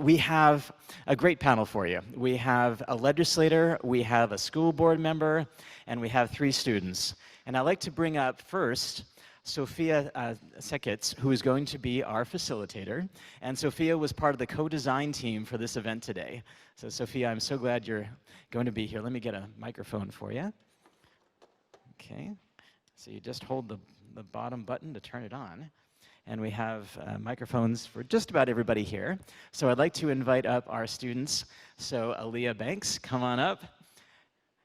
we have a great panel for you. We have a legislator, we have a school board member, and we have 3 students. And I'd like to bring up first Sophia Sekits, who is going to be our facilitator. And Sophia was part of the co-design team for this event today. So Sophia, I'm so glad you're going to be here. Let me get a microphone for you. Okay, so you just hold the bottom button to turn it on. And we have microphones for just about everybody here. So I'd like to invite up our students. So Aliyah Banks, come on up.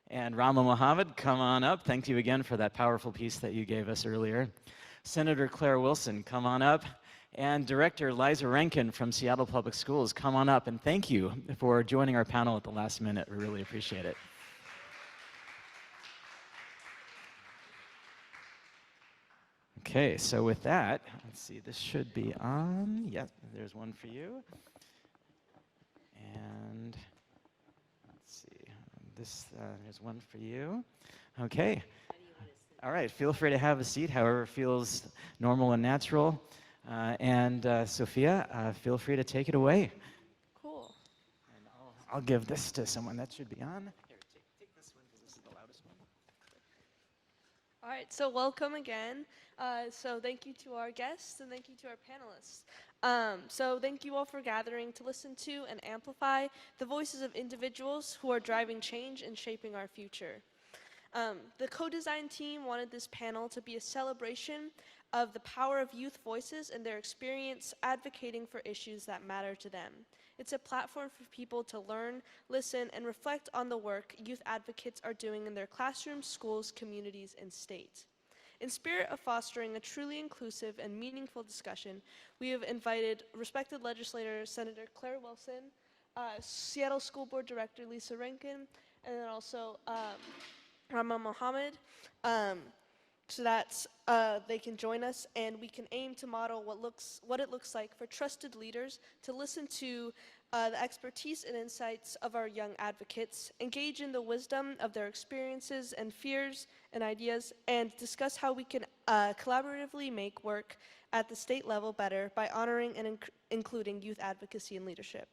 And Rahma Mohamed, come on up. Thank you again for that powerful piece that you gave us earlier. Senator Claire Wilson, come on up. And Director Liza Rankin from Seattle Public Schools, come on up. And thank you for joining our panel at the last minute. We really appreciate it. Okay, so with that, let's see, this should be on. Yep, there's one for you. And let's see, there's one for you. Okay. All right, feel free to have a seat, however feels normal and natural. Sophia, feel free to take it away. Cool. And I'll give this to someone that should be on. Here, take this one because this is the loudest one. All right, so welcome again. So thank you to our guests and thank you to our panelists. So thank you all for gathering to listen to and amplify the voices of individuals who are driving change and shaping our future. The co-design team wanted this panel to be a celebration of the power of youth voices and their experience advocating for issues that matter to them. It's a platform for people to learn, listen, and reflect on the work youth advocates are doing in their classrooms, schools, communities, and states. In spirit of fostering a truly inclusive and meaningful discussion, we have invited respected legislator Senator Claire Wilson, Seattle School Board Director Liza Rankin, and then also Rahma Mohamed, so that they can join us and we can aim to model what it looks like for trusted leaders to listen to the expertise and insights of our young advocates, engage in the wisdom of their experiences and fears and ideas, and discuss how we can collaboratively make work at the state level better by honoring and including youth advocacy and leadership.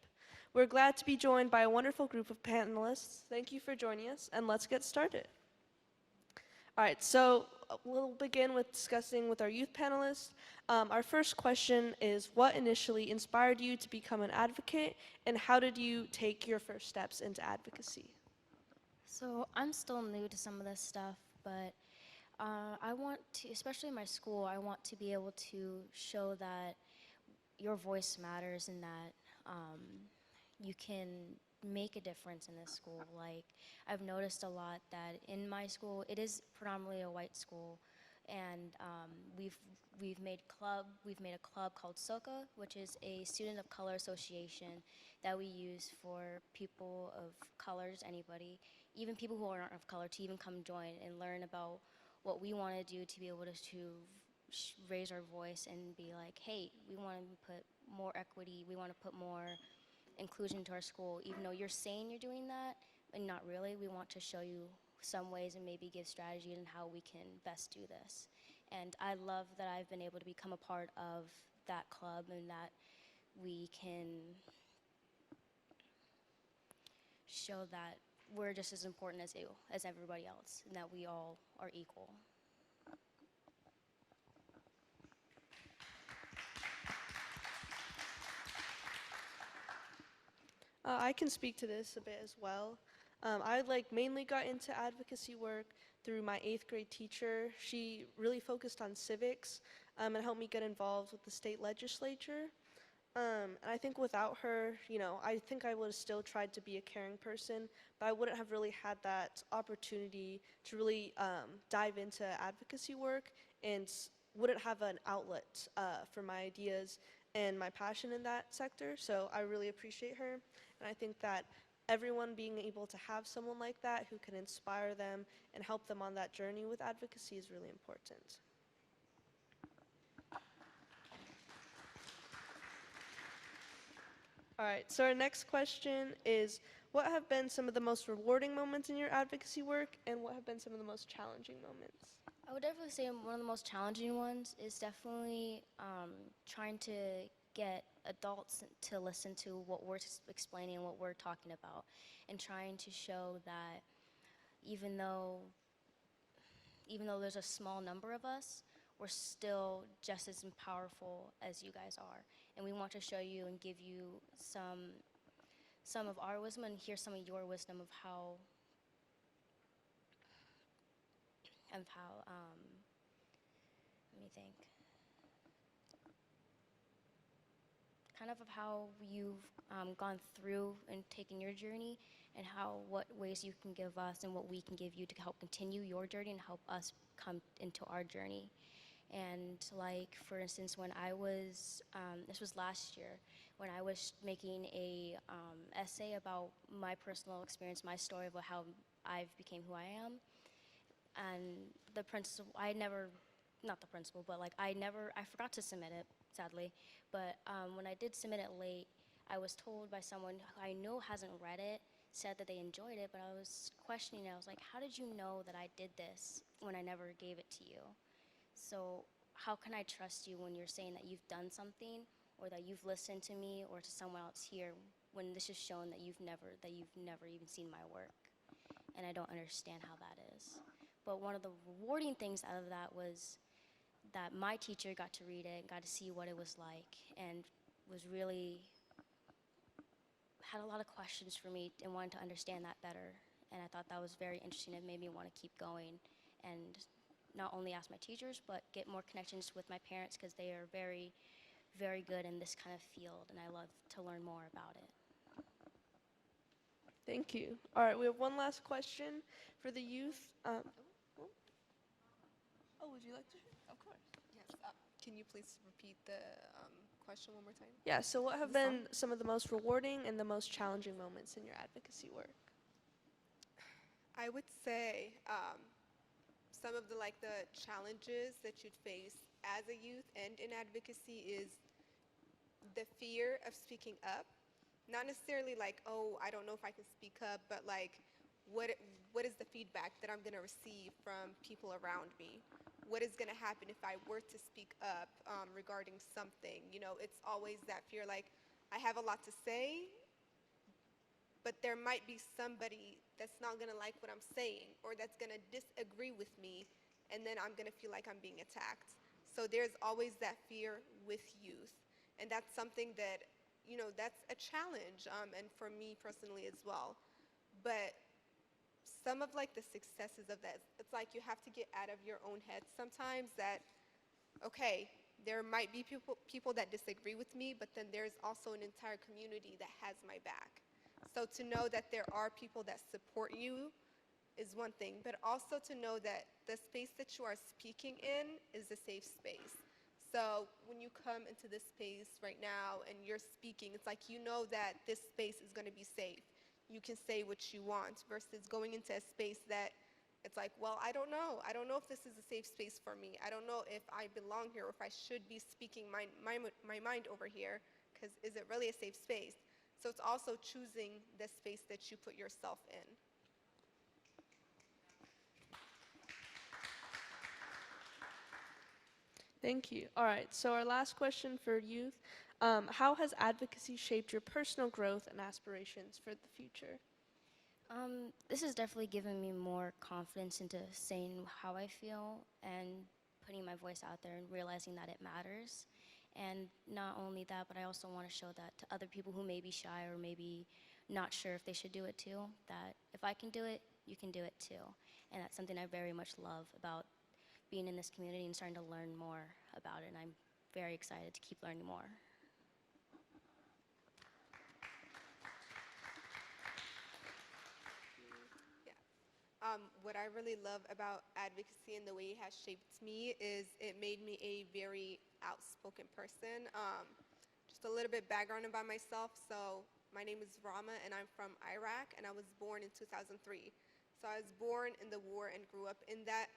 We're glad to be joined by a wonderful group of panelists. Thank you for joining us, and let's get started. All right, so we'll begin with discussing with our youth panelists. Our first question is, what initially inspired you to become an advocate, and how did you take your first steps into advocacy? So I'm still new to some of this stuff, but I want to, especially in my school, I want to be able to show that your voice matters and that you can make a difference in this school. Like, I've noticed a lot that in my school, it is predominantly a white school, and we've made a club called SOCA, which is a student of color association that we use for people of colors, anybody, even people who aren't of color, to even come join and learn about what we want to do to be able to raise our voice and be like, hey, we want to put more equity, we want to put more inclusion to our school. Even though you're saying you're doing that, and not really, we want to show you some ways and maybe give strategy on how we can best do this. And I love that I've been able to become a part of that club and that we can show that we're just as important as everybody else, and that we all are equal. I can speak to this a bit as well. I mainly got into advocacy work through my 8th grade teacher. She really focused on civics and helped me get involved with the state legislature. And I think without her, I think I would have still tried to be a caring person, but I wouldn't have really had that opportunity to really dive into advocacy work and wouldn't have an outlet for my ideas and my passion in that sector. So I really appreciate her. And I think that everyone being able to have someone like that who can inspire them and help them on that journey with advocacy is really important. All right, so our next question is, what have been some of the most rewarding moments in your advocacy work, and what have been some of the most challenging moments? I would definitely say one of the most challenging ones is definitely trying to get adults to listen to what we're explaining, what we're talking about, and trying to show that even though there's a small number of us, we're still just as powerful as you guys are. And we want to show you and give you some of our wisdom and hear some of your wisdom of how let me think, kind of how you've gone through and taken your journey, and what ways you can give us and what we can give you to help continue your journey and help us come into our journey. And like, for instance, when I was, this was last year, when I was making a essay about my personal experience, my story of how I became who I am, and the principal, not the principal, but like I forgot to submit it, sadly, but when I did submit it late, I was told by someone who I know hasn't read it, said that they enjoyed it, but I was questioning it. I was like, how did you know that I did this when I never gave it to you? So how can I trust you when you're saying that you've done something, or that you've listened to me or to someone else here, when this is shown that you've never even seen my work? And I don't understand how that is. But one of the rewarding things out of that was that my teacher got to read it, got to see what it was like, and was really, had a lot of questions for me and wanted to understand that better. And I thought that was very interesting. It made me want to keep going and not only ask my teachers, but get more connections with my parents, because they are very, very good in this kind of field, and I love to learn more about it. Thank you. All right, we have one last question for the youth. Would you like to? Of course. Yes. Can you please repeat the question one more time? Yeah, so what have been some of the most rewarding and the most challenging moments in your advocacy work? I would say some of the challenges that you'd face as a youth and in advocacy is the fear of speaking up. Not necessarily like, oh, I don't know if I can speak up, but like, what is the feedback that I'm going to receive from people around me? What is going to happen if I were to speak up regarding something? You know, it's always that fear, like, I have a lot to say, but there might be somebody that's not going to like what I'm saying, or that's going to disagree with me, and then I'm going to feel like I'm being attacked. So there's always that fear with youth, and that's something that, you know, that's a challenge, and for me personally as well. But some of the successes of that, it's like you have to get out of your own head sometimes, that, okay, there might be people that disagree with me, but then there's also an entire community that has my back. So to know that there are people that support you is one thing, but also to know that the space that you are speaking in is a safe space. So when you come into this space right now and you're speaking, it's like you know that this space is going to be safe. You can say what you want, versus going into a space that it's like, well, I don't know. I don't know if this is a safe space for me. I don't know if I belong here, or if I should be speaking my mind over here, because is it really a safe space? So it's also choosing the space that you put yourself in. Thank you. All right, so our last question for youth. How has advocacy shaped your personal growth and aspirations for the future? This has definitely given me more confidence into saying how I feel and putting my voice out there and realizing that it matters. And not only that, but I also want to show that to other people who may be shy or maybe not sure if they should do it too, that if I can do it, you can do it too. And that's something I very much love about being in this community and starting to learn more about it. And I'm very excited to keep learning more. What I really love about advocacy and the way it has shaped me is it made me a very outspoken person. Just a little bit background about myself. So my name is Rahma, and I'm from Iraq, and I was born in 2003. So I was born in the war and grew up in that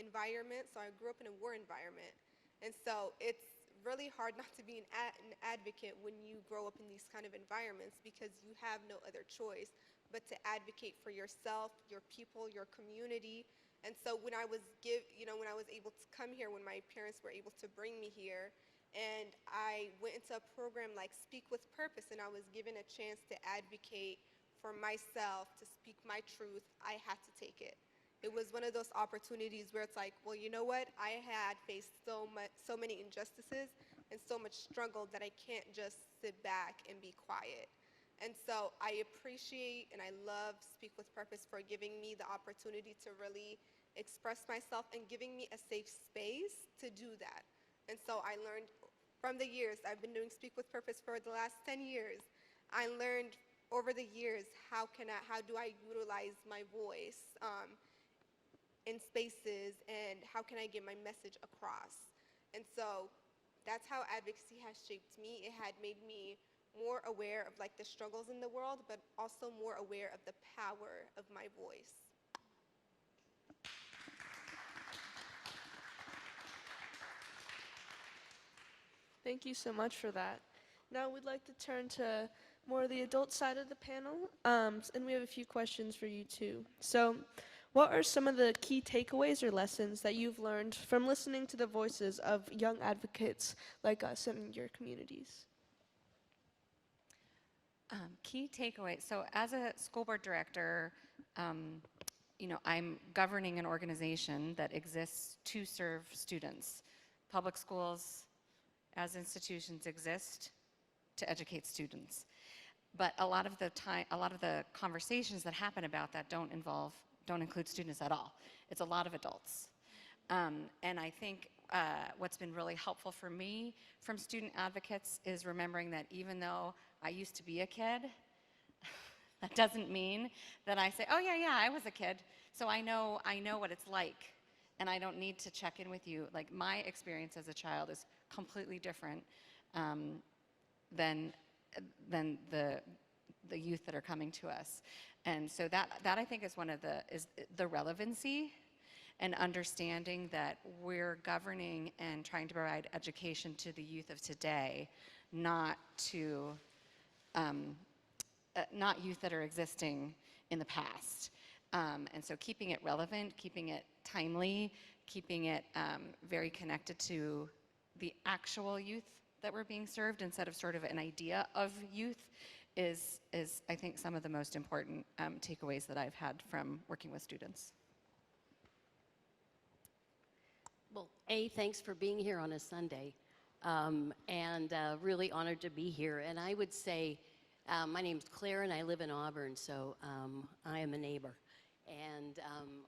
environment. So I grew up in a war environment. And so it's really hard not to be an advocate when you grow up in these kind of environments, because you have no other choice but to advocate for yourself, your people, your community. And so when I was when I was able to come here, when my parents were able to bring me here, And I went into a program like Speak with Purpose, and I was given a chance to advocate for myself, to speak my truth. I had to take it. It was one of those opportunities where it's like, well, you know what? I had faced so many injustices and so much struggle that I can't just sit back and be quiet. And so I appreciate and I love Speak with Purpose for giving me the opportunity to really express myself and giving me a safe space to do that. And so I learned from the years, I've been doing Speak with Purpose for the last 10 years. I learned over the years, how do I utilize my voice in spaces, and how can I get my message across? And so that's how advocacy has shaped me. It had made me more aware of like the struggles in the world, but also more aware of the power of my voice. Thank you so much for that. Now we'd like to turn to more of the adult side of the panel, and we have a few questions for you too. So, what are some of the key takeaways or lessons that you've learned from listening to the voices of young advocates like us in your communities? Key takeaways. So as a school board director, I'm governing an organization that exists to serve students. Public schools as institutions exist to educate students. But a lot of the conversations that happen about that don't include students at all. It's a lot of adults. And I think what's been really helpful for me from student advocates is remembering that even though I used to be a kid, that doesn't mean that I say, oh yeah, I was a kid, so I know what it's like, and I don't need to check in with you. Like, my experience as a child is completely different than the youth that are coming to us. And so that I think is the relevancy, and understanding that we're governing and trying to provide education to the youth of today, not youth that are existing in the past. And so keeping it relevant, keeping it timely, keeping it very connected to the actual youth that we're being served instead of sort of an idea of youth is I think some of the most important takeaways that I've had from working with students. Well, thanks for being here on a Sunday, and really honored to be here. And I would say, my name's Claire, and I live in Auburn, so I am a neighbor. And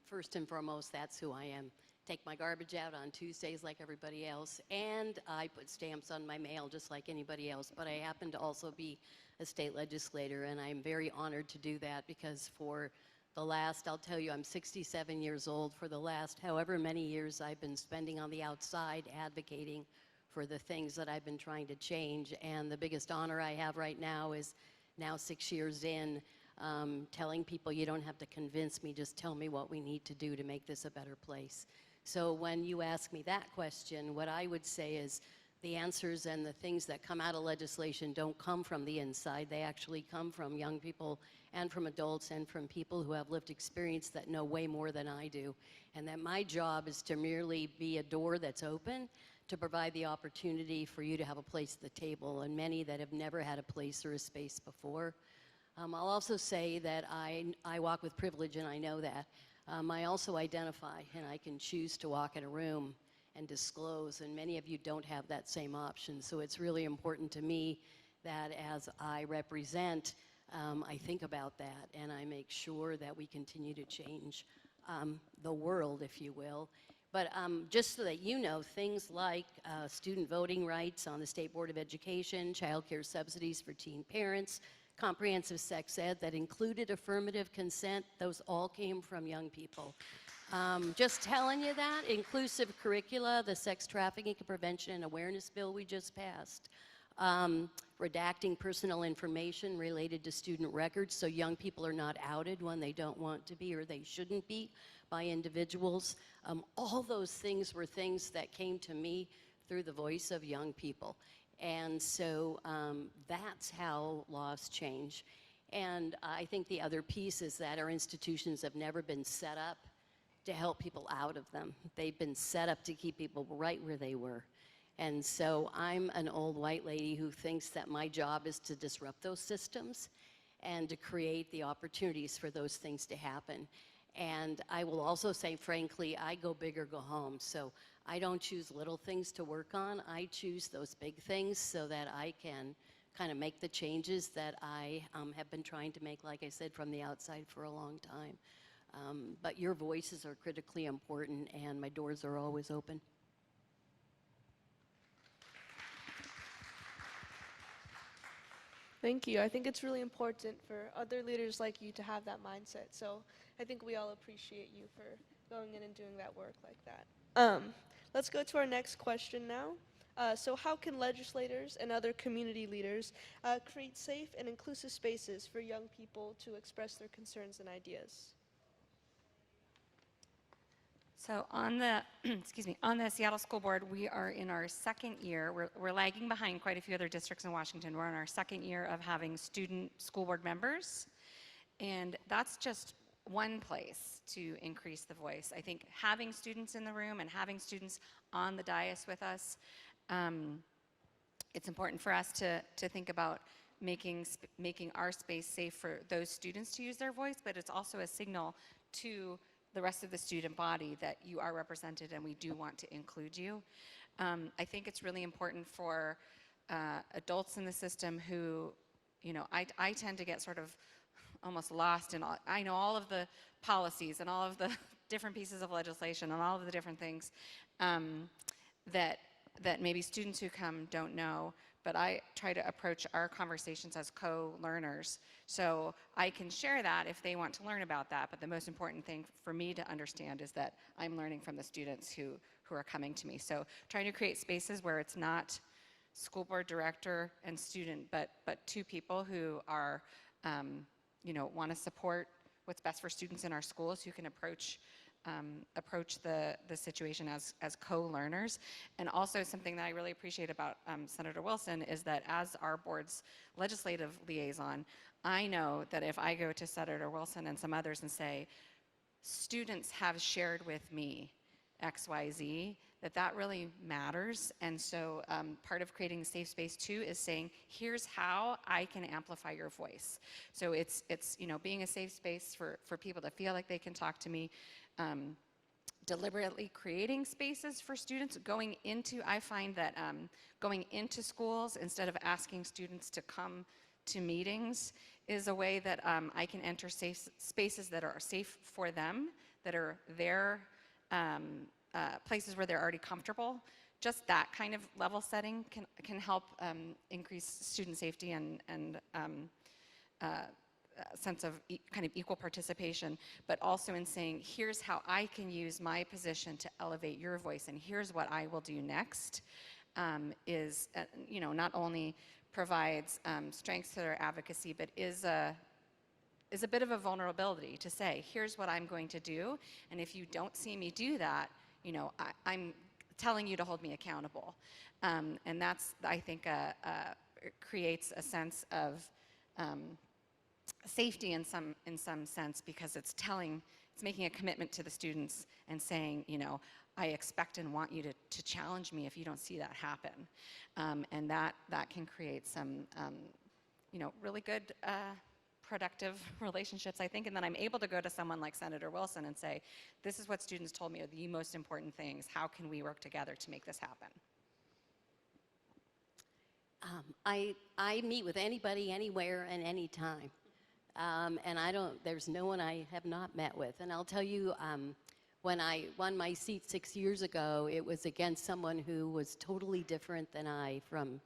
first and foremost, that's who I am. Take my garbage out on Tuesdays like everybody else, and I put stamps on my mail just like anybody else. But I happen to also be a state legislator, and I'm very honored to do that, because for the last, I'll tell you, I'm 67 years old. For the last however many years I've been spending on the outside advocating for the things that I've been trying to change. And the biggest honor I have right now is, now 6 years in, telling people, you don't have to convince me, just tell me what we need to do to make this a better place. So when you ask me that question, what I would say is the answers and the things that come out of legislation don't come from the inside. They actually come from young people and from adults and from people who have lived experience that know way more than I do. And that my job is to merely be a door that's open to provide the opportunity for you to have a place at the table, and many that have never had a place or a space before. I'll also say that I walk with privilege, and I know that. I also identify, and I can choose to walk in a room and disclose, and many of you don't have that same option. So it's really important to me that as I represent, I think about that, and I make sure that we continue to change the world, if you will. But just so that you know, things like student voting rights on the State Board of Education, child care subsidies for teen parents, comprehensive sex ed that included affirmative consent, those all came from young people. Just telling you that. Inclusive curricula, the sex trafficking prevention and awareness bill we just passed. Redacting personal information related to student records so young people are not outed when they don't want to be or they shouldn't be by individuals. All those things were things that came to me through the voice of young people. And so that's how laws change. And I think the other piece is that our institutions have never been set up to help people out of them. They've been set up to keep people right where they were. And so I'm an old white lady who thinks that my job is to disrupt those systems and to create the opportunities for those things to happen. And I will also say, frankly, I go big or go home. So I don't choose little things to work on. I choose those big things so that I can kind of make the changes that I have been trying to make, like I said, from the outside for a long time. But your voices are critically important, and my doors are always open. Thank you. I think it's really important for other leaders like you to have that mindset. So I think we all appreciate you for going in and doing that work like that. Let's go to our next question now. So how can legislators and other community leaders create safe and inclusive spaces for young people to express their concerns and ideas? So on the, excuse me, on the Seattle School Board, we are in our second year. We're lagging behind quite a few other districts in Washington. We're in our second year of having student school board members. And that's just one place to increase the voice. I think having students in the room and having students on the dais with us, it's important for us to think about making our space safe for those students to use their voice, but it's also a signal to the rest of the student body that you are represented and we do want to include you. I think it's really important for adults in the system who, you know, I tend to get sort of almost lost in all, I know all of the policies and all of the different pieces of legislation and all of the different things that maybe students who come don't know, but I try to approach our conversations as co-learners. So I can share that if they want to learn about that, but the most important thing for me to understand is that I'm learning from the students who are coming to me. So trying to create spaces where it's not school board director and student, but two people who are, you know, want to support what's best for students in our schools, who can approach the situation as co-learners. And also something that I really appreciate about Senator Wilson is that as our board's legislative liaison, I know that if I go to Senator Wilson and some others and say, students have shared with me XYZ, that really matters. And so part of creating a safe space too is saying, here's how I can amplify your voice. So it's you know, being a safe space for people to feel like they can talk to me, deliberately creating spaces for students going into, I find that going into schools instead of asking students to come to meetings is a way that I can enter safe spaces that are safe for them, that are their places where they're already comfortable. Just that kind of level setting can help increase student safety and sense of kind of equal participation, but also in saying, here's how I can use my position to elevate your voice, and here's what I will do next, is, you know, not only provides strengths to their advocacy, but is a bit of a vulnerability to say, here's what I'm going to do, and if you don't see me do that, you know, I'm telling you to hold me accountable. And that's, I think, creates a sense of safety in some sense, because it's making a commitment to the students and saying, you know, I expect and want you to challenge me if you don't see that happen. And that can create some, you know, really good productive relationships, I think, and then I'm able to go to someone like Senator Wilson and say, this is what students told me are the most important things. How can we work together to make this happen? I meet with anybody, anywhere, and anytime. And there's no one I have not met with. And I'll tell you, when I won my seat 6 years ago, it was against someone who was totally different than I from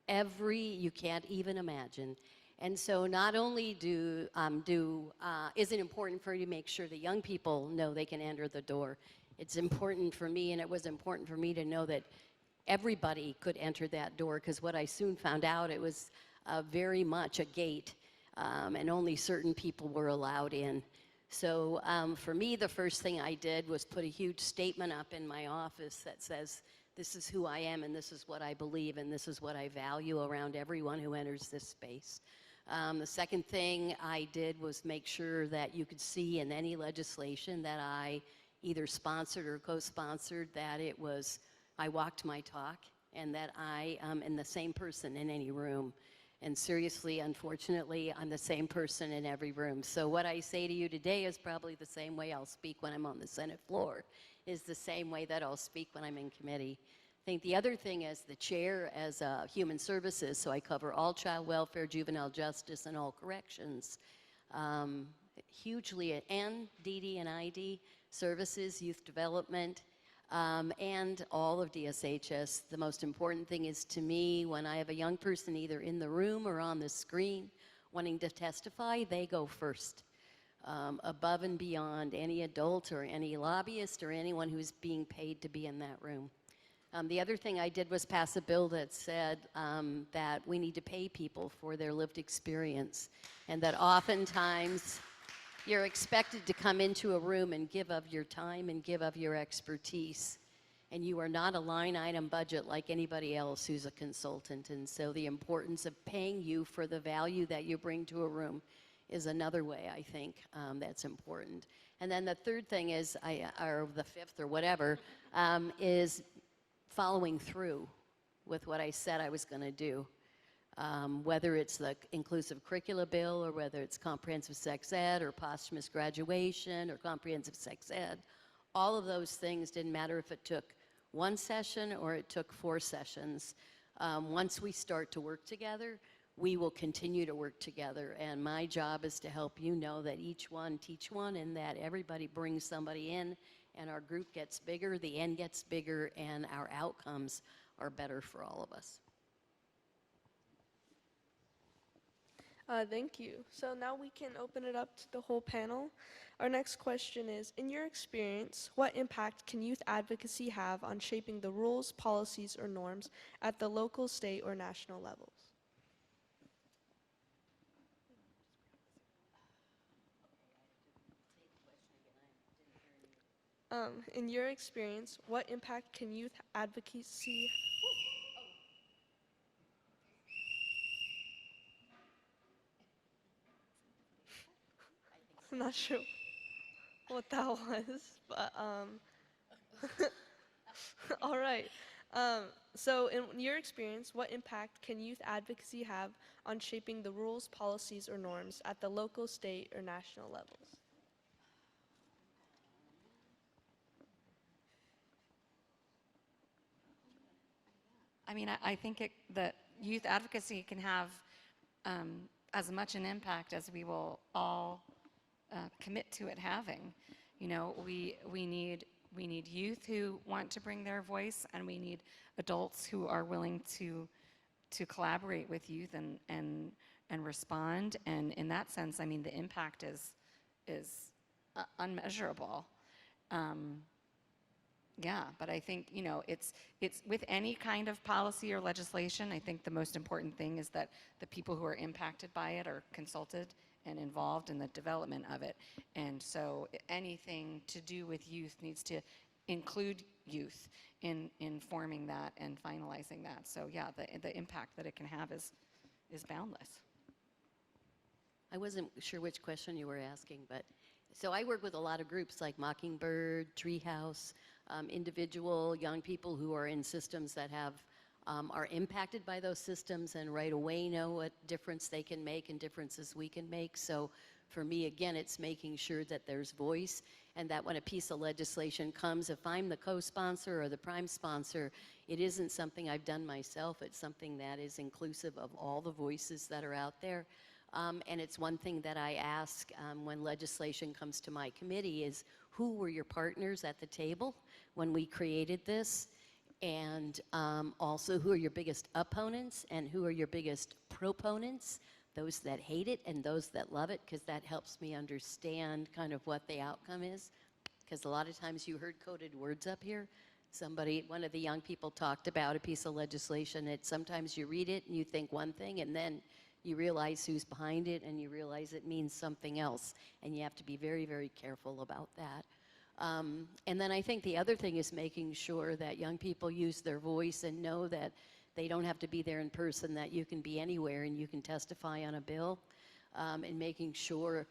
you can't even imagine. And so not only is it important for you to make sure that young people know they can enter the door, it's important for me, and it was important for me to know that everybody could enter that door, because what I soon found out, it was very much a gate, and only certain people were allowed in. So for me, the first thing I did was put a huge statement up in my office that says, this is who I am, and this is what I believe, and this is what I value around everyone who enters this space. The second thing I did was make sure that you could see in any legislation that I either sponsored or co-sponsored that I walked my talk, and that I am the same person in any room. And seriously, unfortunately, I'm the same person in every room. So what I say to you today is probably the same way I'll speak when I'm on the Senate floor, is the same way that I'll speak when I'm in committee. I think the other thing as the chair as Human Services, so I cover all child welfare, juvenile justice, and all corrections, hugely, and DD and ID services, youth development, and all of DSHS. The most important thing is to me, when I have a young person either in the room or on the screen wanting to testify, they go first, above and beyond any adult or any lobbyist or anyone who's being paid to be in that room. The other thing I did was pass a bill that said that we need to pay people for their lived experience, and that oftentimes you're expected to come into a room and give of your time and give of your expertise. And you are not a line item budget like anybody else who's a consultant. And so the importance of paying you for the value that you bring to a room is another way, I think, that's important. And then the third thing is, or the fifth or whatever, is following through with what I said I was going to do. Whether it's the inclusive curricula bill, or whether it's comprehensive sex ed, or posthumous graduation, or comprehensive sex ed, all of those things didn't matter if it took one session or it took 4 sessions. Once we start to work together, we will continue to work together. And my job is to help you know that each one teach one, and that everybody brings somebody in, and our group gets bigger, the end gets bigger, and our outcomes are better for all of us. Thank you. So now we can open it up to the whole panel. Our next question is, in your experience, what impact can youth advocacy have on shaping the rules, policies, or norms at the local, state, or national levels? In your experience, what impact can youth advocacy I'm not sure what that was, but all right. So in your experience, what impact can youth advocacy have on shaping the rules, policies, or norms at the local, state, or national levels? I mean, I think that youth advocacy can have as much an impact as we will all commit to it having. You know, we need youth who want to bring their voice, and we need adults who are willing to collaborate with youth and respond. And in that sense, I mean, the impact is unmeasurable. Yeah, but I think, you know, it's with any kind of policy or legislation, I think the most important thing is that the people who are impacted by it are consulted and involved in the development of it. And so anything to do with youth needs to include youth in forming that and finalizing that. So yeah, the impact that it can have is boundless. I wasn't sure which question you were asking, but so I work with a lot of groups like Mockingbird, Treehouse, individual young people who are in systems that have are impacted by those systems and right away know what difference they can make and differences we can make. So for me, again, it's making sure that there's voice, and that when a piece of legislation comes, if I'm the co-sponsor or the prime sponsor, it isn't something I've done myself. It's something that is inclusive of all the voices that are out there. And it's one thing that I ask when legislation comes to my committee is, who were your partners at the table when we created this? And also, who are your biggest opponents and who are your biggest proponents? Those that hate it and those that love it, because that helps me understand kind of what the outcome is. Because a lot of times you heard coded words up here. One of the young people talked about a piece of legislation that sometimes you read it and you think one thing, and then you realize who's behind it, and you realize it means something else, and you have to be very, very careful about that. And then I think the other thing is making sure that young people use their voice and know that they don't have to be there in person, that you can be anywhere and you can testify on a bill, and making sure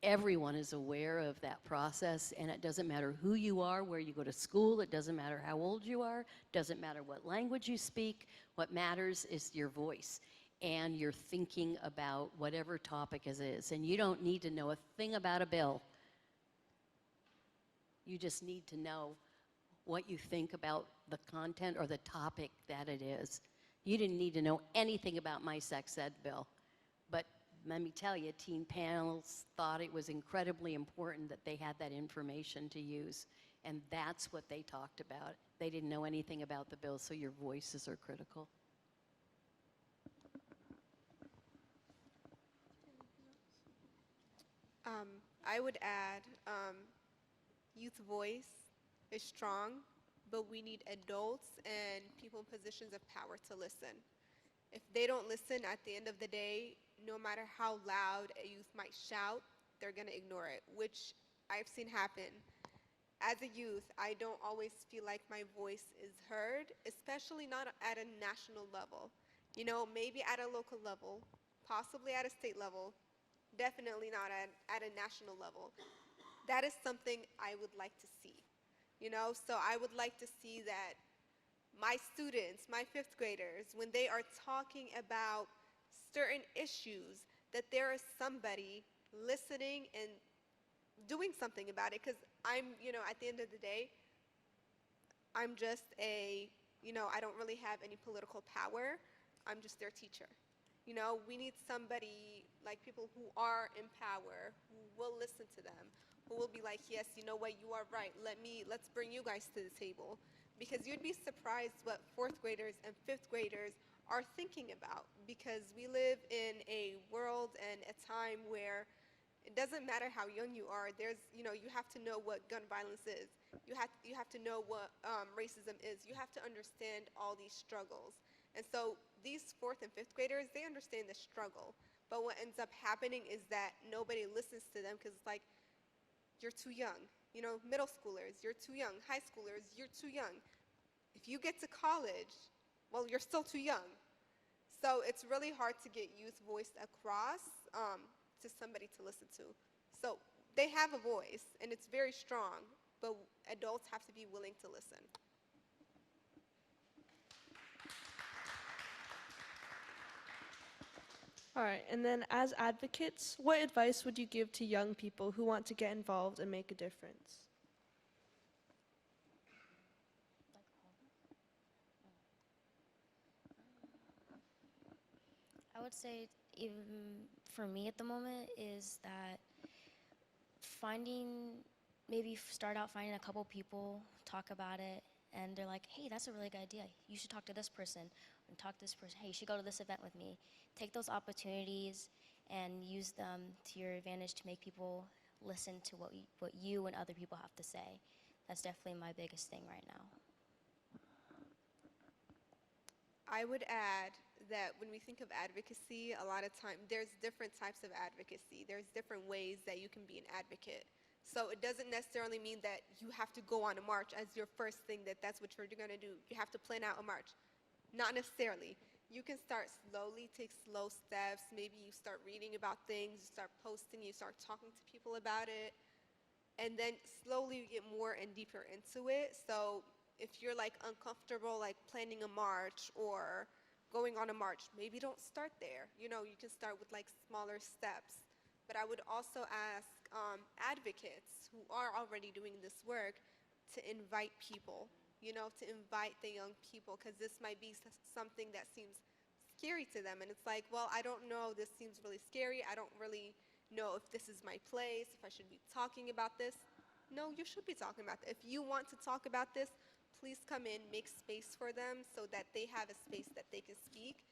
everyone is aware of that process, and it doesn't matter who you are, where you go to school, it doesn't matter how old you are, doesn't matter what language you speak. What matters is your voice and your thinking about whatever topic it is. And you don't need to know a thing about a bill. You just need to know what you think about the content or the topic that it is. You didn't need to know anything about my sex ed bill, but let me tell you, teen panels thought it was incredibly important that they had that information to use, and that's what they talked about. They didn't know anything about the bill, so your voices are critical. I would add, youth voice is strong, but we need adults and people in positions of power to listen. If they don't listen, at the end of the day, no matter how loud a youth might shout, they're going to ignore it, which I've seen happen. As a youth, I don't always feel like my voice is heard, especially not at a national level. You know, maybe at a local level, possibly at a state level, definitely not at a national level. That is something I would like to see. You know, so I would like to see that my students, my fifth graders, when they are talking about certain issues, that there is somebody listening and doing something about it. Because I'm, you know, at the end of the day, I'm just I don't really have any political power. I'm just their teacher. You know, we need somebody, like people who are in power, who will listen to them, who will be like, yes, you know what, you are right. Let's bring you guys to the table. Because you'd be surprised what fourth graders and fifth graders are thinking about. Because we live in a world and a time where it doesn't matter how young you are. You have to know what gun violence is. You have to know what racism is. You have to understand all these struggles. And so these fourth and fifth graders, they understand the struggle. But what ends up happening is that nobody listens to them because it's like, you're too young. You know, middle schoolers, you're too young. High schoolers, you're too young. If you get to college, well, you're still too young. So it's really hard to get youth voice across to somebody to listen to. So they have a voice, and it's very strong, but adults have to be willing to listen. All right, and then as advocates, what advice would you give to young people who want to get involved and make a difference? I would say, even for me at the moment, is that start out finding a couple people, talk about it, and they're like, hey, that's a really good idea. You should talk to this person, and talk to this person. Hey, you should go to this event with me. Take those opportunities and use them to your advantage to make people listen to what you and other people have to say. That's definitely my biggest thing right now. I would add that when we think of advocacy, a lot of time there's different types of advocacy. There's different ways that you can be an advocate. So it doesn't necessarily mean that you have to go on a march as your first thing, that's what you're going to do. You have to plan out a march. Not necessarily. You can start slowly, take slow steps. Maybe you start reading about things, you start posting, you start talking to people about it, and then slowly you get more and deeper into it. So if you're like uncomfortable like planning a march or going on a march, maybe don't start there. You know, you can start with like smaller steps. But I would also ask advocates who are already doing this work to invite people, you know, to invite the young people, because this might be something that seems scary to them. And it's like, well, I don't know, this seems really scary. I don't really know if this is my place, if I should be talking about this. No, you should be talking about it. If you want to talk about this, please come in, make space for them so that they have a space that they can speak.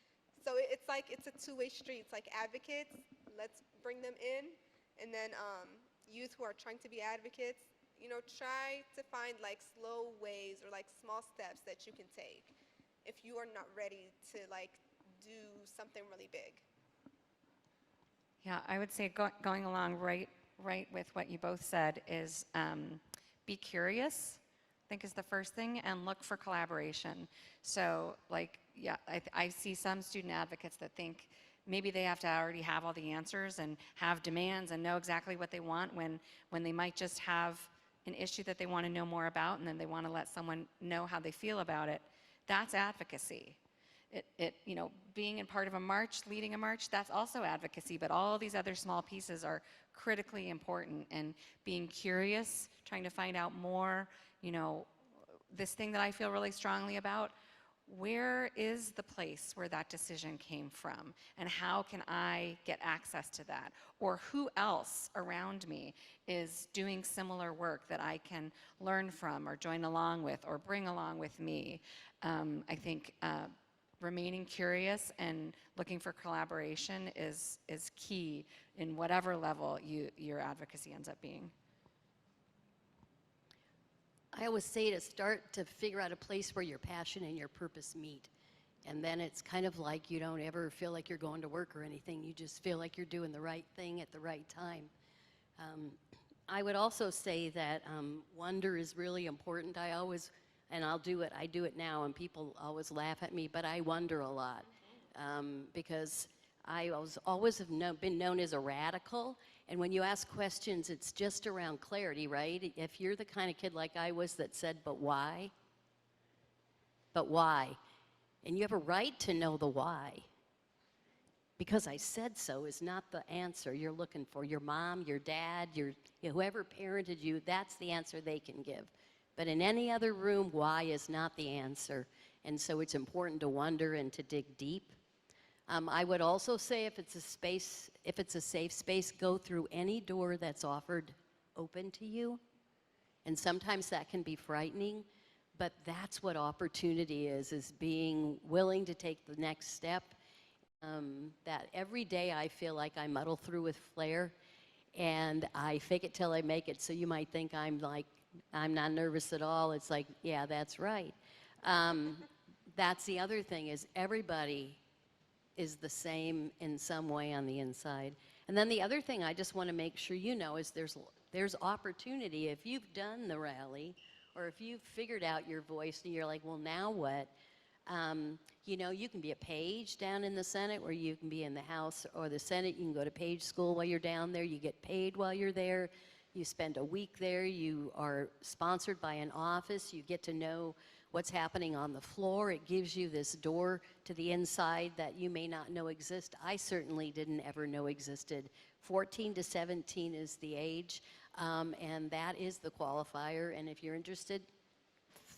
So it's like, it's a two-way street. It's like advocates, let's bring them in, and then youth who are trying to be advocates, you know, try to find like slow ways or like small steps that you can take if you are not ready to like do something really big. Yeah, I would say going along right with what you both said is be curious, I think is the first thing, and look for collaboration. So like, yeah, I see some student advocates that think maybe they have to already have all the answers and have demands and know exactly what they want when they might just have an issue that they want to know more about, and then they want to let someone know how they feel about it. That's advocacy. You know, being in part of a march, leading a march, that's also advocacy, but all these other small pieces are critically important, and being curious, trying to find out more, you know, this thing that I feel really strongly about, where is the place where that decision came from, and how can I get access to that? Or who else around me is doing similar work that I can learn from or join along with or bring along with me? I think remaining curious and looking for collaboration is key in whatever level your advocacy ends up being. I always say to start to figure out a place where your passion and your purpose meet. And then it's kind of like you don't ever feel like you're going to work or anything. You just feel like you're doing the right thing at the right time. I would also say that wonder is really important. I always, and I do it now, and people always laugh at me, but I wonder a lot because I always have been known as a radical. And when you ask questions, it's just around clarity, right? If you're the kind of kid like I was that said, but why? But why? And you have a right to know the why. Because I said so is not the answer you're looking for. Your mom, your dad, whoever parented you, that's the answer they can give. But in any other room, why is not the answer. And so it's important to wonder and to dig deep. I would also say if it's a safe space, go through any door that's offered open to you. And sometimes that can be frightening, but that's what opportunity is being willing to take the next step. That every day I feel like I muddle through with flair, and I fake it till I make it. So you might think I'm not nervous at all. It's like, yeah, that's right. That's the other thing, is everybody is the same in some way on the inside. And then the other thing I just want to make sure you know is there's opportunity. If you've done the rally, or if you've figured out your voice and you're like, well, now what? You know, you can be a page down in the Senate, or you can be in the House or the Senate. You can go to page school while you're down there. You get paid while you're there. You spend a week there. You are sponsored by an office. You get to know what's happening on the floor. It gives you this door to the inside that you may not know exist. I certainly didn't ever know existed. 14 to 17 is the age, and that is the qualifier. And if you're interested,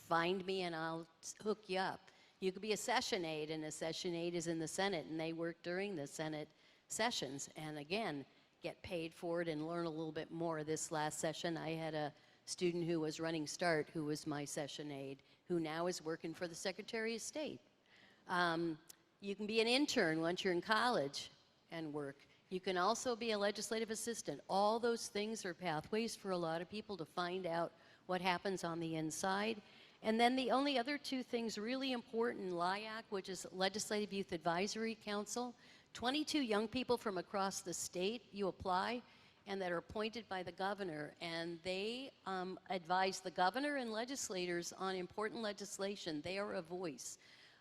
find me and I'll hook you up. You could be a session aide, and a session aide is in the Senate, and they work during the Senate sessions. And again, get paid for it and learn a little bit more. This last session, I had a student who was running START, who was my session aide, who now is working for the Secretary of State. You can be an intern once you're in college and work. You can also be a legislative assistant. All those things are pathways for a lot of people to find out what happens on the inside. And then the only other two things really important, LIAC, which is Legislative Youth Advisory Council, 22 young people from across the state, you apply, and that are appointed by the governor, and they advise the governor and legislators on important legislation. They are a voice,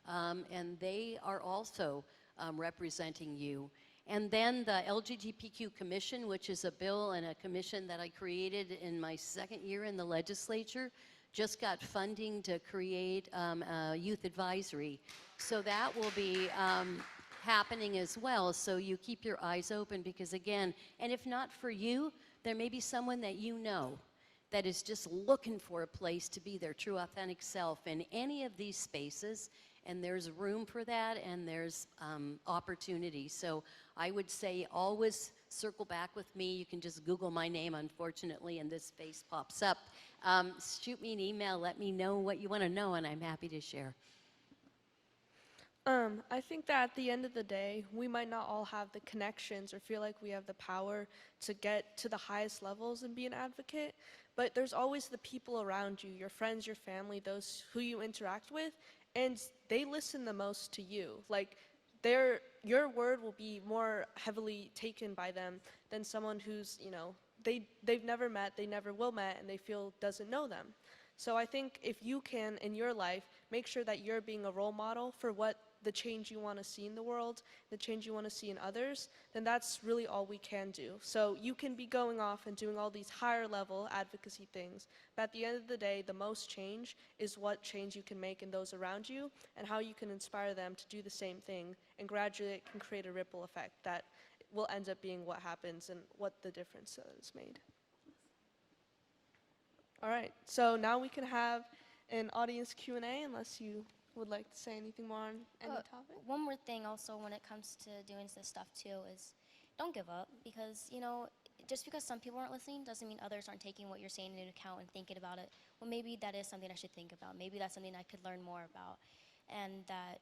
and they are also representing you. And then the LGBTQ Commission, which is a bill and a commission that I created in my second year in the legislature, just got funding to create a youth advisory. So that will be happening as well. So you keep your eyes open, because again, and if not for you, there may be someone that you know that is just looking for a place to be their true authentic self in any of these spaces, and there's room for that, and there's opportunity. So I would say always circle back with me. You can just Google my name, unfortunately, and this face pops up. Shoot me an email, let me know what you want to know, and I'm happy to share. I think that at the end of the day, we might not all have the connections or feel like we have the power to get to the highest levels and be an advocate, but there's always the people around you, your friends, your family, those who you interact with, and they listen the most to you. Like, your word will be more heavily taken by them than someone who's, you know, they've never met, they never will met, and they feel doesn't know them. So I think if you can, in your life, make sure that you're being a role model for what the change you want to see in the world, the change you want to see in others, then that's really all we can do. So you can be going off and doing all these higher level advocacy things, but at the end of the day, the most change is what change you can make in those around you and how you can inspire them to do the same thing, and gradually it can create a ripple effect that will end up being what happens and what the difference is made. All right, so now we can have an audience Q&A unless you would like to say anything more on any topic. One more thing also when it comes to doing this stuff too is don't give up, because, you know, just because some people aren't listening doesn't mean others aren't taking what you're saying into account and thinking about it. Well, maybe that is something I should think about. Maybe that's something I could learn more about. And that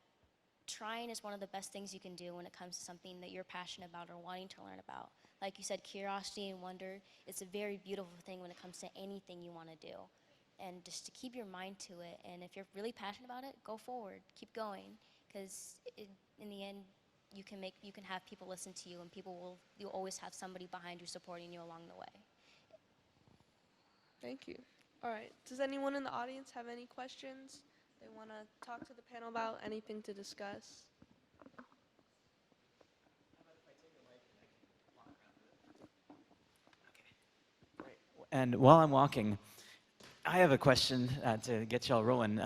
trying is one of the best things you can do when it comes to something that you're passionate about or wanting to learn about. Like you said, curiosity and wonder is a very beautiful thing when it comes to anything you want to do. And just to keep your mind to it, and if you're really passionate about it, go forward, keep going, because in the end, you can have people listen to you, and you'll always have somebody behind you supporting you along the way. Thank you. All right, does anyone in the audience have any questions they want to talk to the panel about, anything to discuss? And while I'm walking, I have a question to get y'all rolling.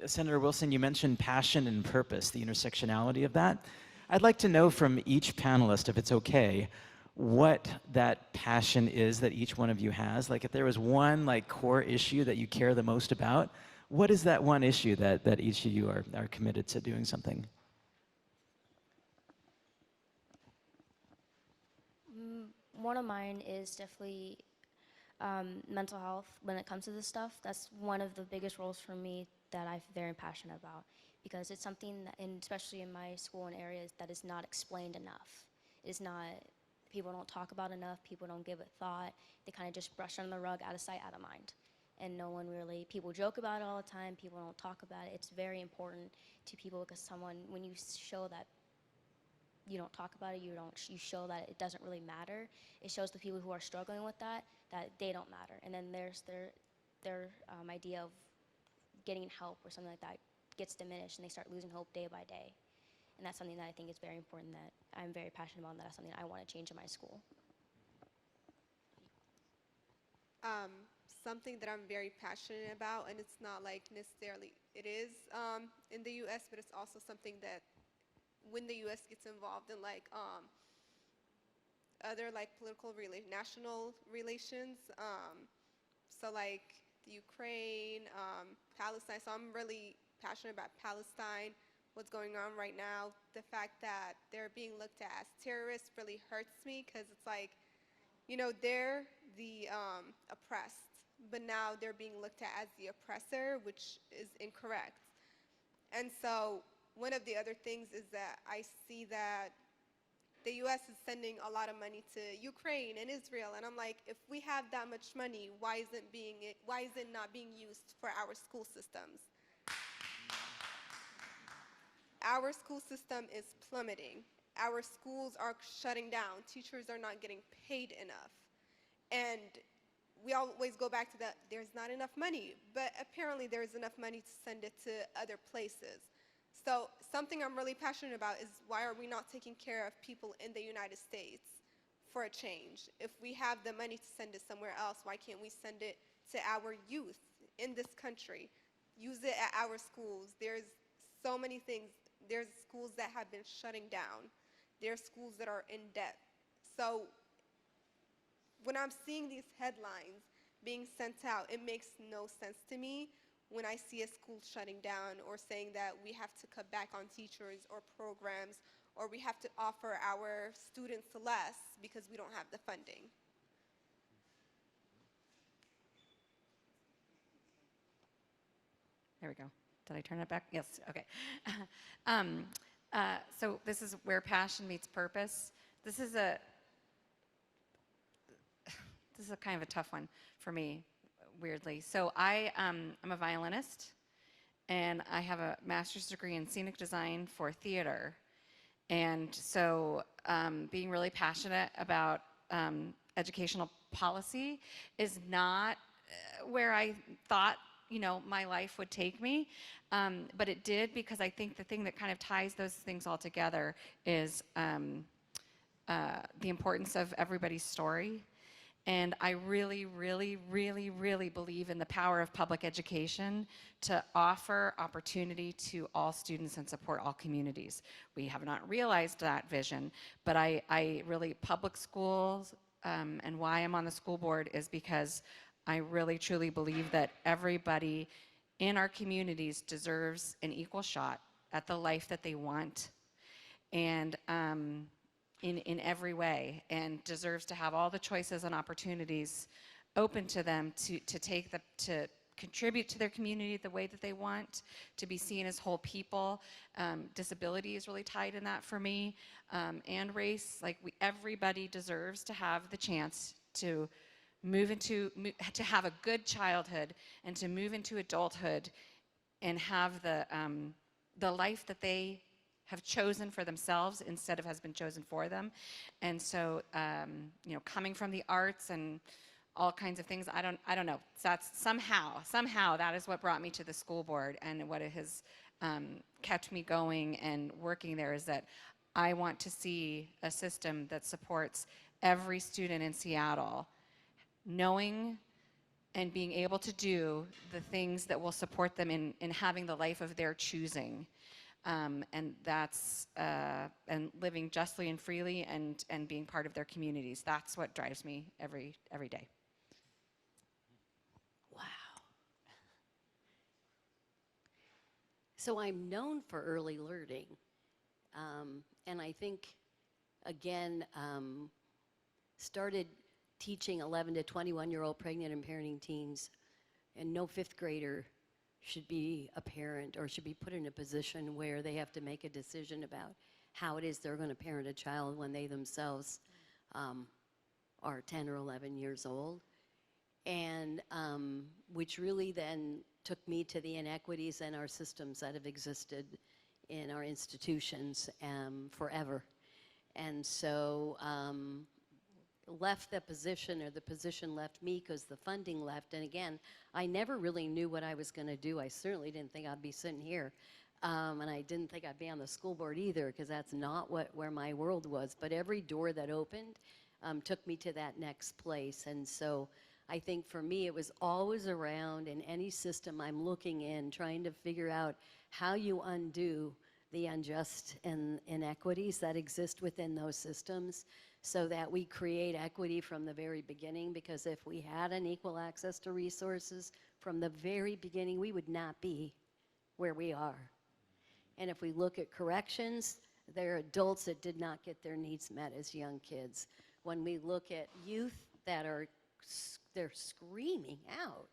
Senator Wilson, you mentioned passion and purpose, the intersectionality of that. I'd like to know from each panelist, if it's okay, what that passion is that each one of you has. Like if there was one core issue that you care the most about, what is that one issue that each of you are committed to doing something? One of mine is definitely mental health. When it comes to this stuff, that's one of the biggest roles for me that I'm very passionate about, because it's something that, especially in my school and areas, that is not explained enough. It's not, people don't talk about enough, people don't give it thought, they kind of just brush under the rug, out of sight, out of mind. And no one really, people joke about it all the time, people don't talk about it. It's very important to people, because when you show that you don't talk about it, you show that it doesn't really matter, it shows the people who are struggling with that they don't matter. And then there's their idea of getting help or something like that gets diminished, and they start losing hope day by day. And that's something that I think is very important, that I'm very passionate about, and that's something I want to change in my school. Something that I'm very passionate about, and it's not necessarily, it is in the U.S., but it's also something that when the U.S. gets involved in other political national relations, so the Ukraine, Palestine. So I'm really passionate about Palestine, what's going on right now. The fact that they're being looked at as terrorists really hurts me, because it's they're the oppressed, but now they're being looked at as the oppressor, which is incorrect. And so one of the other things is that I see that the U.S. is sending a lot of money to Ukraine and Israel, and I'm like, if we have that much money, why is it not being used for our school systems? Our school system is plummeting. Our schools are shutting down. Teachers are not getting paid enough. And we always go back to that, there's not enough money, but apparently there's enough money to send it to other places. So something I'm really passionate about is, why are we not taking care of people in the United States for a change? If we have the money to send it somewhere else, why can't we send it to our youth in this country? Use it at our schools. There's so many things. There's schools that have been shutting down. There's schools that are in debt. So when I'm seeing these headlines being sent out, it makes no sense to me when I see a school shutting down, or saying that we have to cut back on teachers or programs, or we have to offer our students less because we don't have the funding. There we go. Did I turn it back? Yes, okay. So this is where passion meets purpose. This is a kind of a tough one for me, weirdly. So I'm a violinist, and I have a master's degree in scenic design for theater. And so being really passionate about educational policy is not where I thought my life would take me, but it did, because I think the thing that kind of ties those things all together is the importance of everybody's story. And I really, really, really, really believe in the power of public education to offer opportunity to all students and support all communities. We have not realized that vision, but I really, public schools, and why I'm on the school board is because I really, truly believe that everybody in our communities deserves an equal shot at the life that they want. And in every way, and deserves to have all the choices and opportunities open to them to contribute to their community the way that they want, to be seen as whole people. Disability is really tied in that for me, and race. Like, everybody deserves to have the chance to to have a good childhood and to move into adulthood and have the life that they have chosen for themselves instead of has been chosen for them. And so, coming from the arts and all kinds of things, I don't know. That's somehow that is what brought me to the school board, and what it has kept me going and working there, is that I want to see a system that supports every student in Seattle knowing and being able to do the things that will support them in having the life of their choosing. And that's and living justly and freely, and being part of their communities. That's what drives me every day. Wow. So I'm known for early learning, and I think, again, started teaching 11 to 21-year-old pregnant and parenting teens, and no fifth grader should be a parent or should be put in a position where they have to make a decision about how it is they're going to parent a child when they themselves are 10 or 11 years old. And which really then took me to the inequities in our systems that have existed in our institutions forever. And so left the position, or the position left me because the funding left. And again, I never really knew what I was going to do. I certainly didn't think I'd be sitting here. And I didn't think I'd be on the school board either, because that's not where my world was. But every door that opened took me to that next place. And so I think for me, it was always around, in any system I'm looking in, trying to figure out how you undo the unjust and inequities that exist within those systems, so that we create equity from the very beginning. Because if we had an equal access to resources from the very beginning, we would not be where we are. And if we look at corrections, there are adults that did not get their needs met as young kids. When we look at youth that they're screaming out,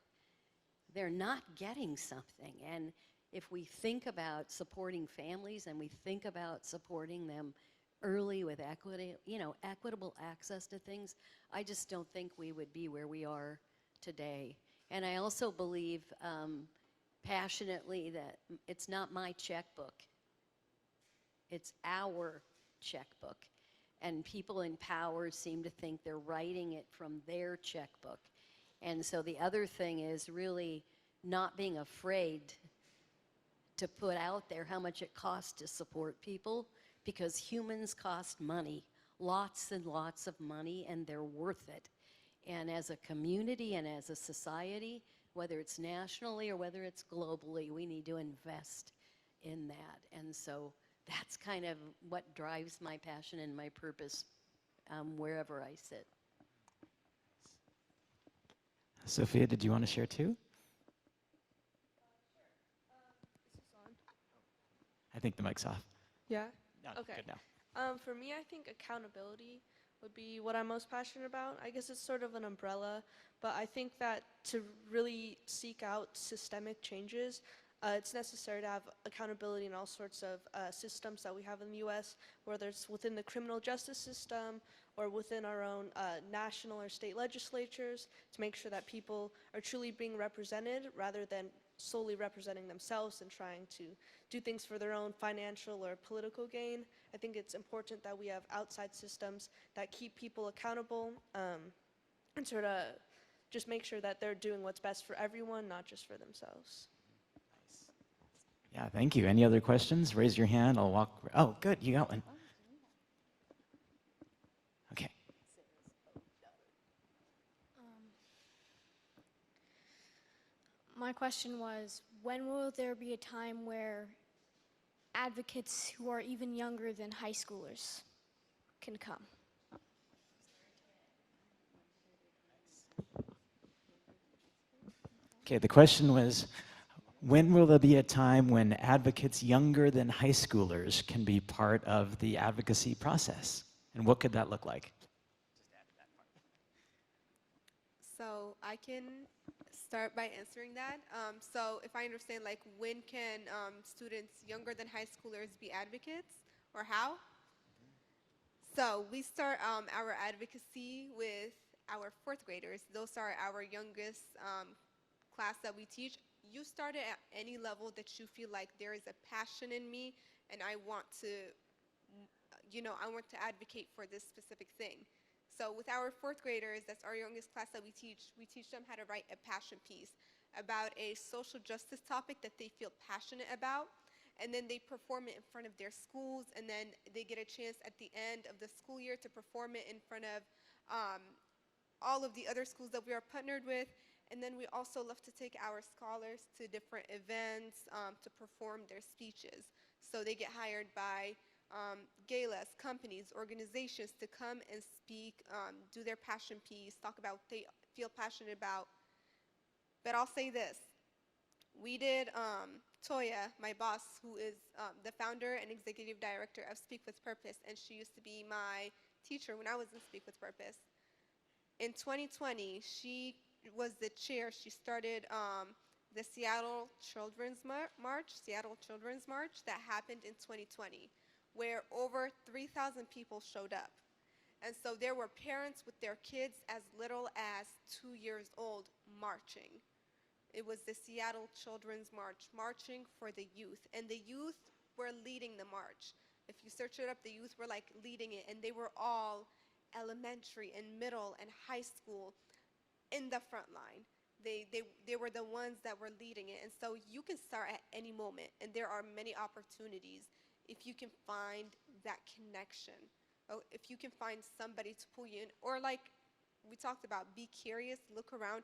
they're not getting something. And if we think about supporting families, and we think about supporting them early with equity, equitable access to things, I just don't think we would be where we are today. And I also believe passionately that it's not my checkbook, it's our checkbook. And people in power seem to think they're writing it from their checkbook. And so the other thing is really not being afraid to put out there how much it costs to support people, because humans cost money, lots and lots of money, and they're worth it. And as a community and as a society, whether it's nationally or whether it's globally, we need to invest in that. And so that's kind of what drives my passion and my purpose wherever I sit. Sophia, did you want to share too? Is this on? I think the mic's off. Yeah? No, Okay. good now. For me, I think accountability would be what I'm most passionate about. I guess it's sort of an umbrella, but I think that to really seek out systemic changes, it's necessary to have accountability in all sorts of systems that we have in the U.S., whether it's within the criminal justice system or within our own national or state legislatures, to make sure that people are truly being represented rather than solely representing themselves and trying to do things for their own financial or political gain. I think it's important that we have outside systems that keep people accountable and sort of just make sure that they're doing what's best for everyone, not just for themselves. Yeah, thank you. Any other questions? Raise your hand. I'll walk. Oh, good. You got one. Okay. My question was, when will there be a time where advocates who are even younger than high schoolers can come? Okay, the question was, when will there be a time when advocates younger than high schoolers can be part of the advocacy process? And what could that look like? So I can start by answering that. So if I understand, like, when can students younger than high schoolers be advocates, or how? So we start our advocacy with our fourth graders. Those are our youngest class that we teach. You start it at any level that you feel like there is a passion in me and I want to, I want to advocate for this specific thing. So with our fourth graders, that's our youngest class that we teach them how to write a passion piece about a social justice topic that they feel passionate about. And then they perform it in front of their schools, and then they get a chance at the end of the school year to perform it in front of all of the other schools that we are partnered with. And then we also love to take our scholars to different events to perform their speeches. So they get hired by galas, companies, organizations to come and speak, do their passion piece, talk about what they feel passionate about. But I'll say this. We did, Toya, my boss, who is the founder and executive director of Speak with Purpose, and she used to be my teacher when I was in Speak with Purpose. In 2020, she was the chair. She started the Seattle Children's March that happened in 2020, where over 3,000 people showed up. And so there were parents with their kids as little as 2 years old marching. It was the Seattle Children's March, marching for the youth. And the youth were leading the march. If you search it up, the youth were like leading it. And they were all elementary and middle and high school in the front line. They were the ones that were leading it. And so you can start at any moment. And there are many opportunities if you can find that connection. If you can find somebody to pull you in. Or like we talked about, be curious, look around.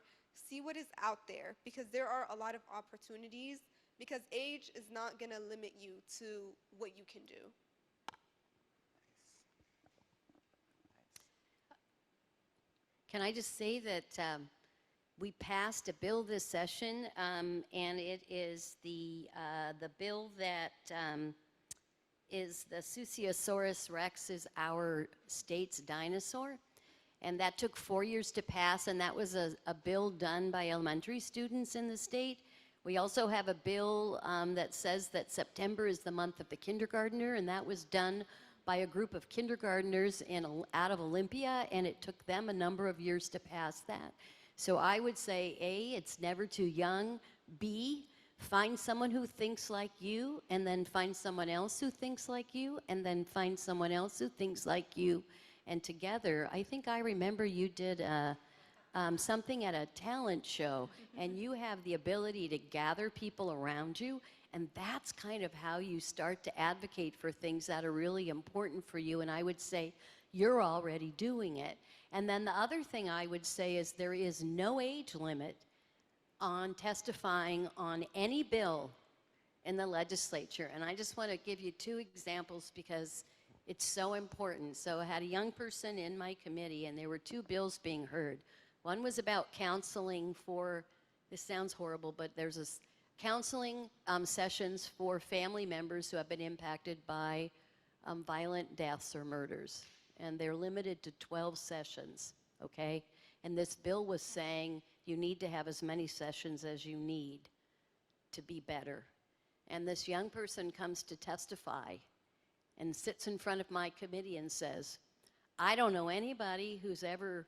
See what is out there, because there are a lot of opportunities, because age is not going to limit you to what you can do. Can I just say that we passed a bill this session, and it is the bill that is the Susiosaurus rex is our state's dinosaur. And that took 4 years to pass, and that was a bill done by elementary students in the state. We also have a bill that says that September is the month of the kindergartner, and that was done by a group of kindergartners out of Olympia, and it took them a number of years to pass that. So I would say, A, it's never too young. B, find someone who thinks like you, and then find someone else who thinks like you, and then find someone else who thinks like you. And together, I think I remember you did something at a talent show, and you have the ability to gather people around you, and that's kind of how you start to advocate for things that are really important for you, and I would say you're already doing it. And then the other thing I would say is there is no age limit on testifying on any bill in the legislature, and I just want to give you 2 examples because it's so important. So I had a young person in my committee, and there were 2 bills being heard. One was about counseling for, this sounds horrible, but there's this counseling sessions for family members who have been impacted by violent deaths or murders. And they're limited to 12 sessions, okay? And this bill was saying you need to have as many sessions as you need to be better. And this young person comes to testify and sits in front of my committee and says, I don't know anybody who's ever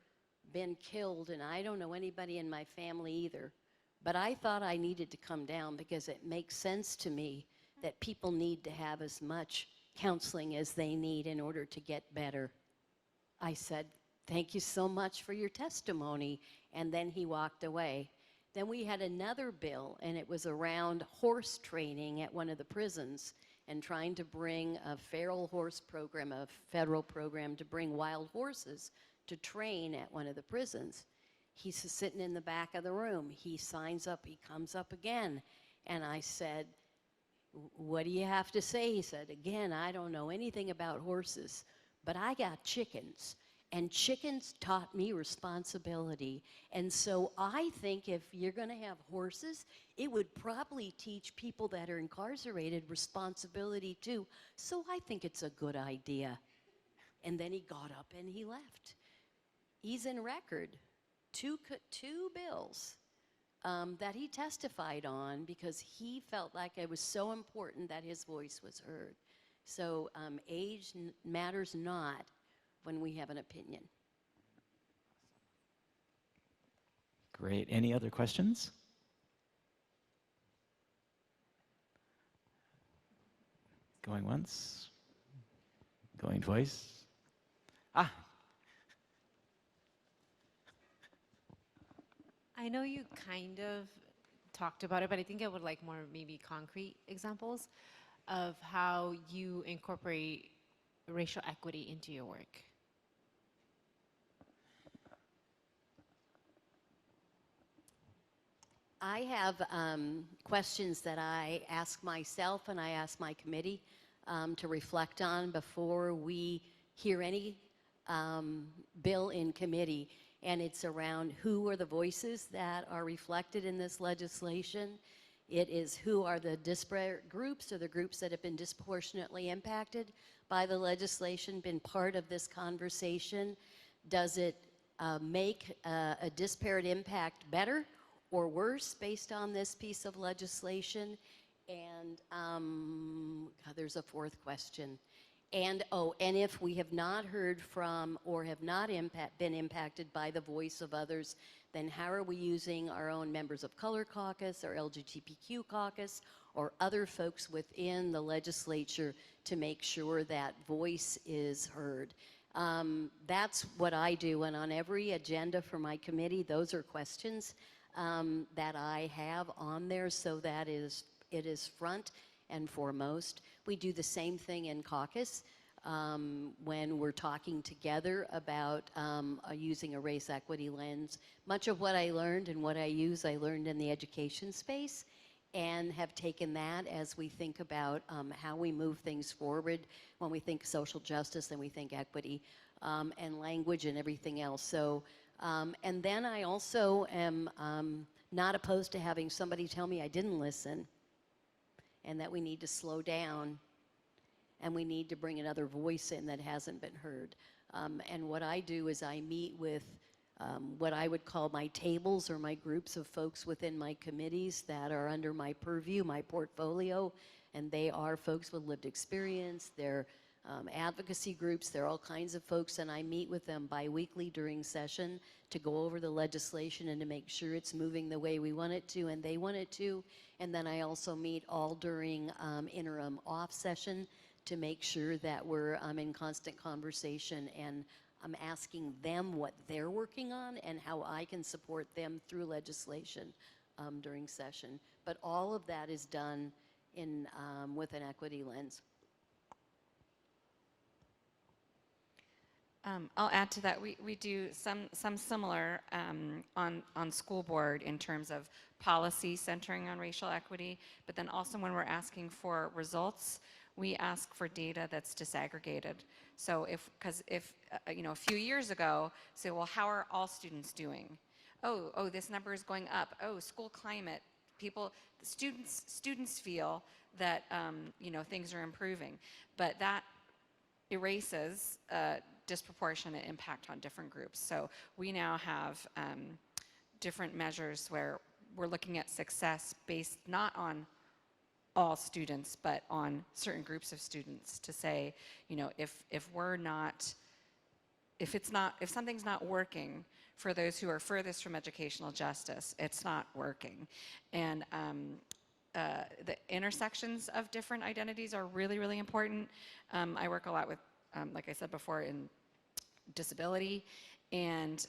been killed, and I don't know anybody in my family either, but I thought I needed to come down because it makes sense to me that people need to have as much counseling as they need in order to get better. I said, thank you so much for your testimony. And then he walked away. Then we had another bill, and it was around horse training at one of the prisons and trying to bring a feral horse program, a federal program to bring wild horses to train at one of the prisons. He's sitting in the back of the room. He signs up, he comes up again. And I said, what do you have to say? He said, again, I don't know anything about horses, but I got chickens. And chickens taught me responsibility. And so I think if you're going to have horses, it would probably teach people that are incarcerated responsibility too. So I think it's a good idea. And then he got up and he left. He's in record. Two bills that he testified on because he felt like it was so important that his voice was heard. So age matters not when we have an opinion. Great. Any other questions? Going once? Going twice? Ah. I know you kind of talked about it, but I think I would like more maybe concrete examples of how you incorporate racial equity into your work. I have questions that I ask myself and I ask my committee to reflect on before we hear any bill in committee. And it's around who are the voices that are reflected in this legislation. It is who are the disparate groups or the groups that have been disproportionately impacted by the legislation, been part of this conversation. Does it make a disparate impact better or worse based on this piece of legislation? And there's a fourth question. And if we have not heard from or have not been impacted by the voice of others, then how are we using our own members of color caucus or LGBTQ caucus or other folks within the legislature to make sure that voice is heard? That's what I do, and on every agenda for my committee, those are questions that I have on there, so that it is front and foremost. We do the same thing in caucus when we're talking together about using a race equity lens. Much of what I learned and what I use, I learned in the education space, and have taken that as we think about how we move things forward when we think social justice and we think equity and language and everything else. So, and then I also am not opposed to having somebody tell me I didn't listen and that we need to slow down and we need to bring another voice in that hasn't been heard. And what I do is I meet with what I would call my tables or my groups of folks within my committees that are under my purview, my portfolio, and they are folks with lived experience, they're advocacy groups, they're all kinds of folks, and I meet with them bi-weekly during session to go over the legislation and to make sure it's moving the way we want it to and they want it to. And then I also meet all during interim off session to make sure that we're in constant conversation, and I'm asking them what they're working on and how I can support them through legislation during session. But all of that is done in with an equity lens. I'll add to that. We do some similar on school board in terms of policy centering on racial equity, but then also when we're asking for results, we ask for data that's disaggregated. So because if you know, a few years ago, say, well, how are all students doing? Oh, this number is going up. Oh, school climate, students feel that you know, things are improving, but that erases disproportionate impact on different groups. So we now have different measures where we're looking at success based not on all students, but on certain groups of students to say, you know, if something's not working for those who are furthest from educational justice, it's not working. And the intersections of different identities are really, really important. I work a lot with, like I said before, in disability, And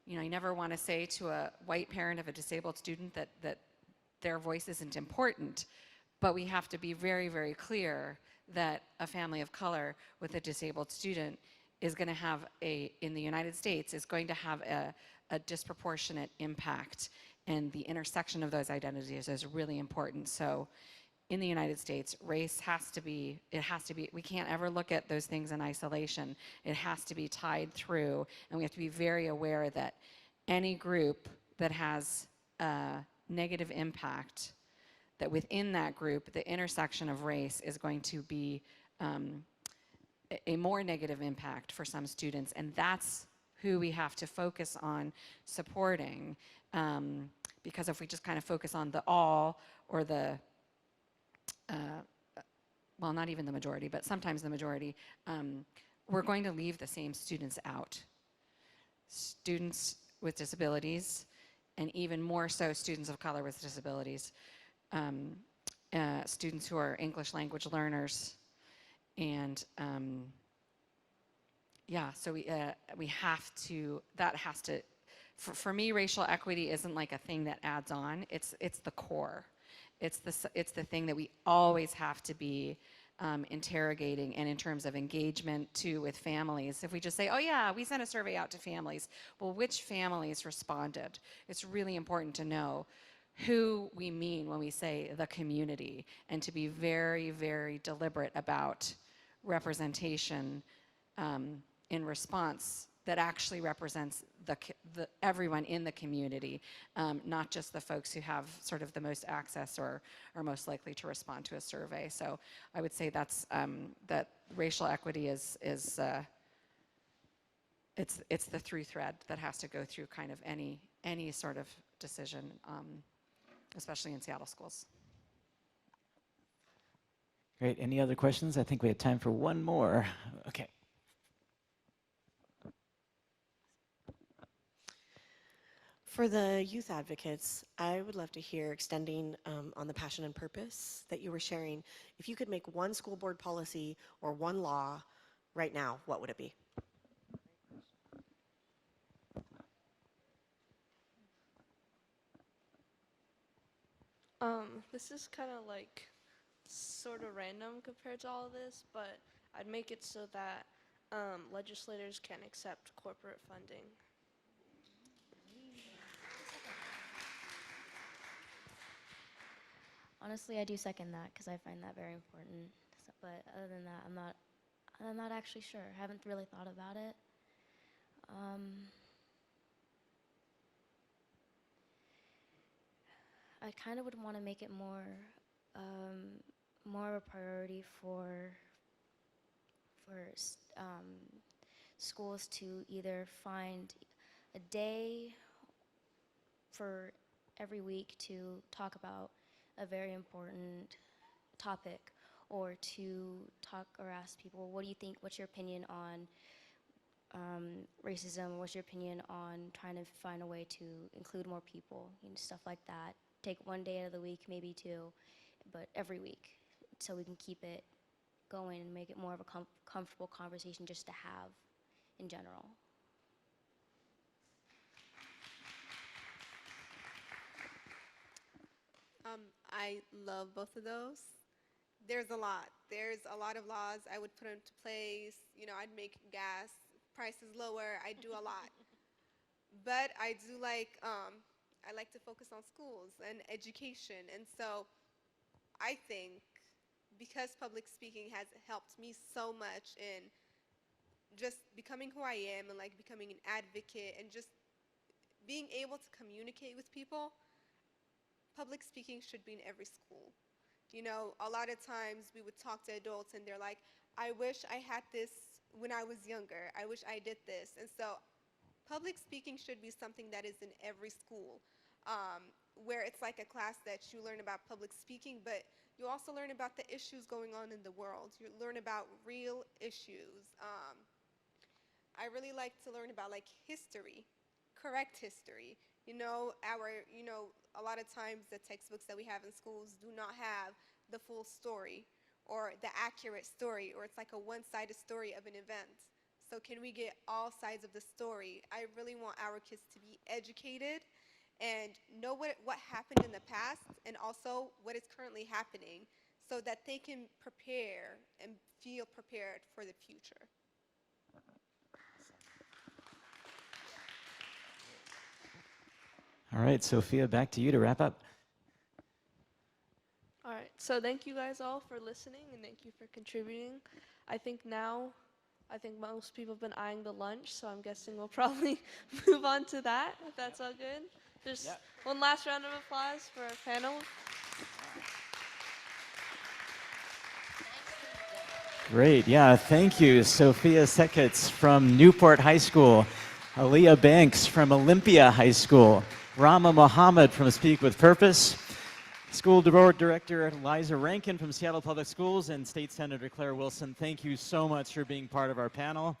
you know, you never want to say to a white parent of a disabled student that their voice isn't important, but we have to be very, very clear that a family of color with a disabled student is going to have in the United States, is going to have a disproportionate impact, and the intersection of those identities is really important. So in the United States, race has to be, we can't ever look at those things in isolation. It has to be tied through, and we have to be very aware that any group that has a negative impact, that within that group, the intersection of race is going to be a more negative impact for some students, and that's who we have to focus on supporting, because if we just kind of focus on the all, or the well, not even the majority, but sometimes the majority, we're going to leave the same students out. Students with disabilities, and even more so students of color with disabilities, students who are English language learners, and yeah, so we have to, that has to, for me, racial equity isn't like a thing that adds on, it's the core. It's the thing that we always have to be interrogating, and in terms of engagement too with families. If we just say, oh yeah, we sent a survey out to families, well, which families responded? It's really important to know who we mean when we say the community, and to be very, very deliberate about representation in response that actually represents everyone in the community, not just the folks who have sort of the most access or are most likely to respond to a survey. So I would say that's that racial equity is it's the through thread that has to go through kind of any sort of decision, especially in Seattle schools. Great. Any other questions? I think we have time for one more. Okay. For the youth advocates, I would love to hear, extending on the passion and purpose that you were sharing, if you could make one school board policy or one law right now, what would it be? This is kind of like sort of random compared to all of this, but I'd make it so that legislators can accept corporate funding. Honestly, I do second that because I find that very important. So, but other than that, I'm not actually sure. I haven't really thought about it. I kind of would want to make it more of a priority for schools to either find a day for every week to talk about a very important topic, or to talk or ask people, what do you think, what's your opinion on racism, what's your opinion on trying to find a way to include more people, stuff like that. Take one day out of the week, maybe two, but every week, so we can keep it going and make it more of a comfortable conversation just to have in general. I love both of those. There's a lot. There's a lot of laws I would put into place. You know, I'd make gas prices lower. I'd do a lot. But I do like, I like to focus on schools and education. And so I think because public speaking has helped me so much in just becoming who I am, and like becoming an advocate, and just being able to communicate with people, public speaking should be in every school. You know, a lot of times we would talk to adults and they're like, I wish I had this when I was younger. I wish I did this. And so public speaking should be something that is in every school, where it's like a class that you learn about public speaking, but you also learn about the issues going on in the world. You learn about real issues. I really like to learn about like history, correct history. You know, a lot of times the textbooks that we have in schools do not have the full story or the accurate story, or it's like a one-sided story of an event. So can we get all sides of the story? I really want our kids to be educated and know what happened in the past and also what is currently happening so that they can prepare and feel prepared for the future. All right, Sophia, back to you to wrap up. All right, so thank you guys all for listening and thank you for contributing. I think most people have been eyeing the lunch, so I'm guessing we'll probably move on to that, if that's all good. Just one last round of applause for our panel. Great, yeah, thank you, Sophia Sekits from Newport High School, Aliyah Banks from Olympia High School, Rahma Mohamed from Speak with Purpose, School Board Director Liza Rankin from Seattle Public Schools, and State Senator Claire Wilson. Thank you so much for being part of our panel.